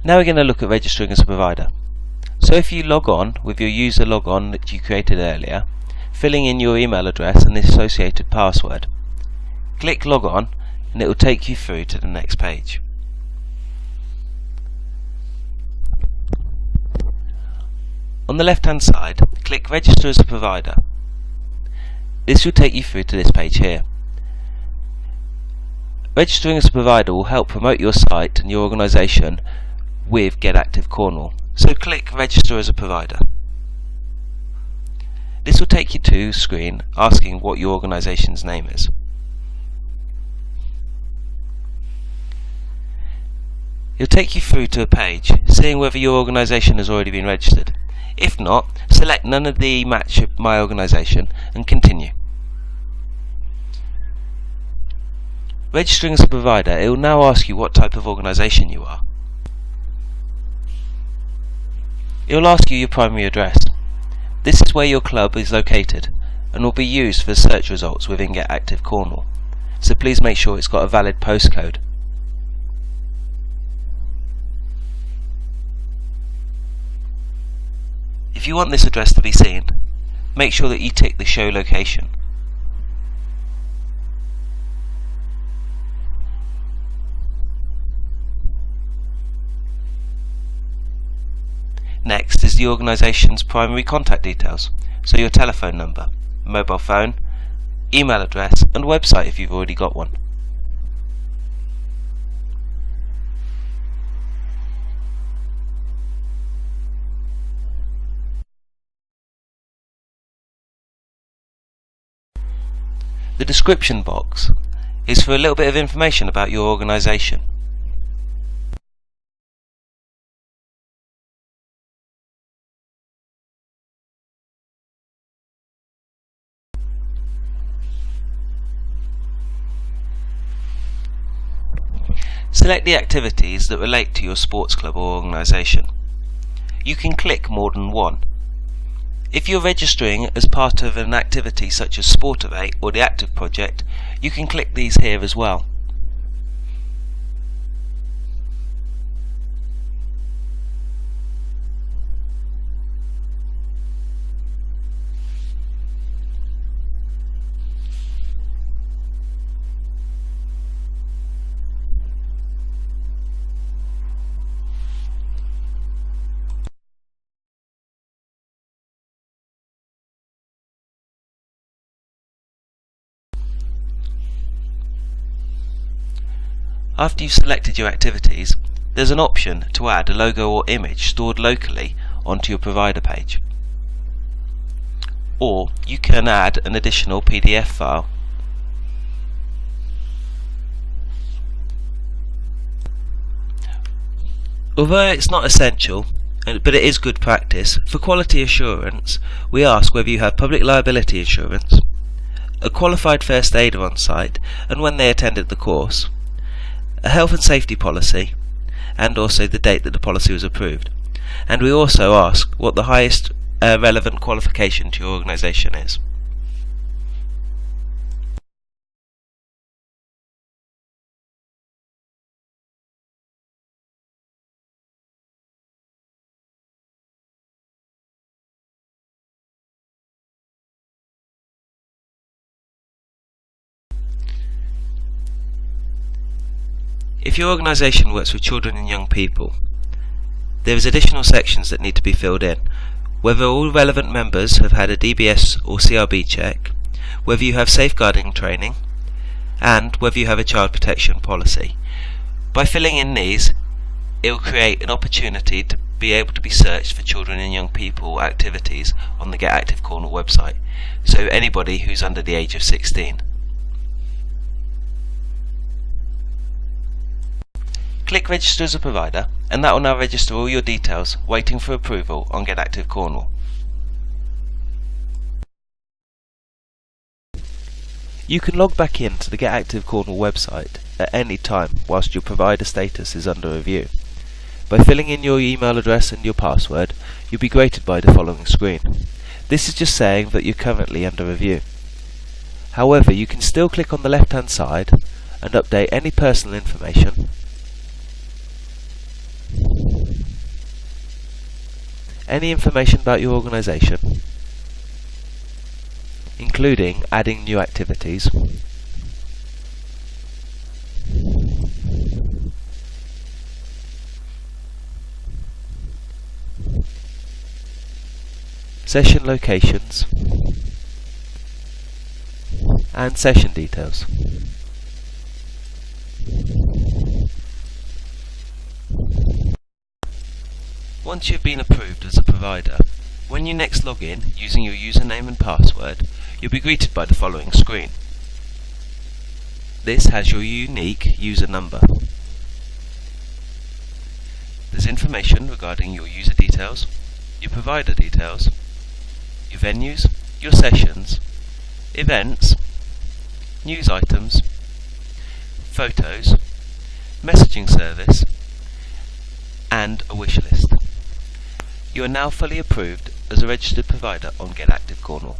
Now we're going to look at registering as a provider. So if you log on with your user logon that you created earlier, filling in your email address and the associated password, click log on and it will take you through to the next page. On the left hand side, click register as a provider. This will take you through to this page here. Registering as a provider will help promote your site and your organisation with Get Active Cornwall. So click register as a provider. This will take you to a screen asking what your organisation's name is. It'll take you through to a page seeing whether your organisation has already been registered. If not, select none of the match my organisation and continue. Registering as a provider, it will now ask you what type of organisation you are. It will ask you your primary address. This is where your club is located and will be used for search results within Get Active Cornwall, so please make sure it's got a valid postcode. If you want this address to be seen, make sure that you tick the show location. Next is the organisation's primary contact details, so your telephone number, mobile phone, email address and website if you've already got one. The description box is for a little bit of information about your organisation. Select the activities that relate to your sports club or organisation. You can click more than one. If you're registering as part of an activity such as Sportivate or the Active Project, you can click these here as well. After you've selected your activities, there's an option to add a logo or image stored locally onto your provider page. Or you can add an additional PDF file. Although it's not essential, but it is good practice, for quality assurance we ask whether you have public liability insurance, a qualified first aider on site and when they attended the course, a health and safety policy, and also the date that the policy was approved. And we also ask what the highest relevant qualification to your organisation is. If your organisation works with children and young people, there is additional sections that need to be filled in. Whether all relevant members have had a DBS or CRB check, whether you have safeguarding training, and whether you have a child protection policy. By filling in these, it will create an opportunity to be able to be searched for children and young people activities on the Get Active Cornwall website, so anybody who's under the age of 16. Click register as a provider and that will now register all your details waiting for approval on Get Active Cornwall. You can log back into the Get Active Cornwall website at any time whilst your provider status is under review. By filling in your email address and your password, you'll be greeted by the following screen. This is just saying that you're currently under review. However, you can still click on the left hand side and update any personal information, any information about your organisation, including adding new activities, session locations, and session details. Once you've been approved as a provider, when you next log in using your username and password, you'll be greeted by the following screen. This has your unique user number. There's information regarding your user details, your provider details, your venues, your sessions, events, news items, photos, messaging service, and a wish list. You are now fully approved as a registered provider on Get Active Cornwall.